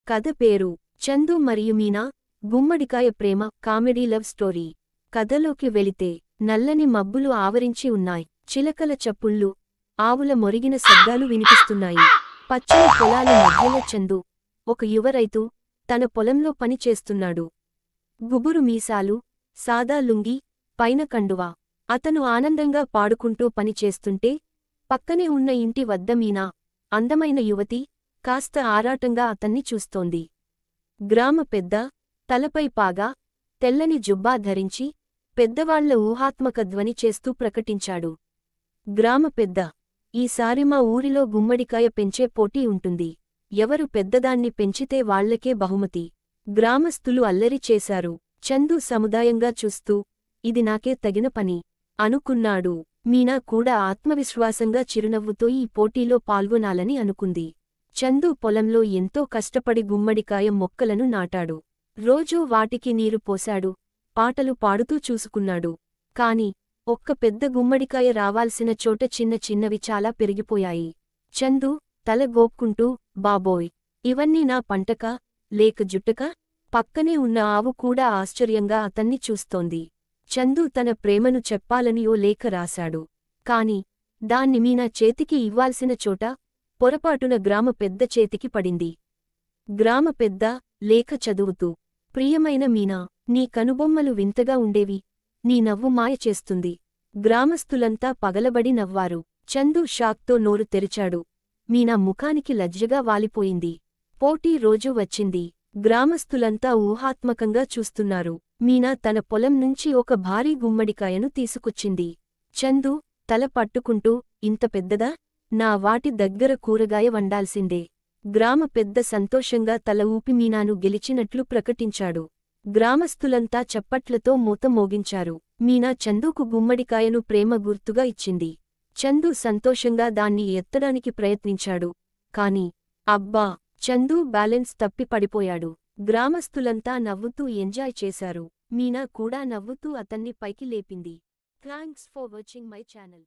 కథ పేరు చందు మరియు మీనా గుమ్మడికాయ ప్రేమ కామెడీ లవ్ స్టోరీ. కథలోకి వెళితే నల్లని మబ్బులు ఆవరించి ఉన్నాయి. చిలకల చప్పుళ్ళు, ఆవుల మొరిగిన శబ్దాలు వినిపిస్తున్నాయి. పచ్చని పొలాల మధ్యలో చందు, ఒక యువ రైతు, తన పొలంలో పని చేస్తున్నాడు. గుబురు మీసాలు, సాదా లుంగీ, పైన కండువా. అతను ఆనందంగా పాడుకుంటూ పని చేస్తుంటే పక్కనే ఉన్న ఇంటి వద్ద మీనా, అందమైన యువతి, కాస్త ఆరాటంగా అతన్ని చూస్తోంది. గ్రామ పెద్ద, తలపై పాగా, తెల్లని జుబ్బా ధరించి, పెద్దవాళ్ల ఊహాత్మక ధ్వని చేస్తూ ప్రకటించాడు. గ్రామ పెద్ద: ఈసారి మా ఊరిలో గుమ్మడికాయ పెంచే పోటీ ఉంటుంది. ఎవరు పెద్దదాన్ని పెంచితే వాళ్లకే బహుమతి. గ్రామస్థులు అల్లరి చేశారు. చందు సముదాయంగా చూస్తూ, ఇది నాకే తగిన పని అనుకున్నాడు. మీనా కూడా ఆత్మవిశ్వాసంగా చిరునవ్వుతో ఈ పోటీలో పాల్గొనాలని అనుకుంది. చందు పొలంలో ఎంతో కష్టపడి గుమ్మడికాయ మొక్కలను నాటాడు. రోజూ వాటికి నీరు పోశాడు, పాటలు పాడుతూ చూసుకున్నాడు. కాని ఒక్క పెద్ద గుమ్మడికాయ రావాల్సిన చోట చిన్న చిన్నవి చాలా పెరిగిపోయాయి. చందు తల గోక్కుంటూ, బాబోయ్, ఇవన్నీ నా పంటకా, లేక జుట్టకా? పక్కనే ఉన్న ఆవు కూడా ఆశ్చర్యంగా అతన్ని చూస్తోంది. చందు తన ప్రేమను చెప్పాలని ఓ లేఖ రాశాడు. కాని దాన్ని మీనా చేతికి ఇవ్వాల్సిన చోట పొరపాటున గ్రామ పెద్ద చేతికి పడింది. గ్రామ పెద్ద లేఖ చదువుతూ: ప్రియమైన మీనా, నీ కనుబొమ్మలు వింతగా ఉండేవి. నీ నవ్వు మాయ చేస్తుంది. గ్రామస్థులంతా పగలబడి నవ్వారు. చందు షాక్తో నోరు తెరిచాడు. మీనా ముఖానికి లజ్జగా వాలిపోయింది. పోటీ రోజు వచ్చింది. గ్రామస్థులంతా ఊహాత్మకంగా చూస్తున్నారు. మీనా తన పొలం నుంచి ఒక భారీ గుమ్మడికాయను తీసుకొచ్చింది. చందు తల పట్టుకుంటూ, ఇంత పెద్దదా? నా వాటి దగ్గర కూరగాయ వండాల్సిందే. గ్రామ పెద్ద సంతోషంగా తల ఊపి మీనాను గెలిచినట్లు ప్రకటించాడు. గ్రామస్థులంతా చప్పట్లతో మూత మోగించారు. మీనా చందుకు గుమ్మడికాయను ప్రేమ గుర్తుగా ఇచ్చింది. చందు సంతోషంగా దాన్ని ఎత్తడానికి ప్రయత్నించాడు. కాని అబ్బా, చందు బ్యాలెన్స్ తప్పి పడిపోయాడు. గ్రామస్థులంతా నవ్వుతూ ఎంజాయ్ చేశారు. మీనా కూడా నవ్వుతూ అతన్ని పైకి లేపింది. Thanks for watching my channel.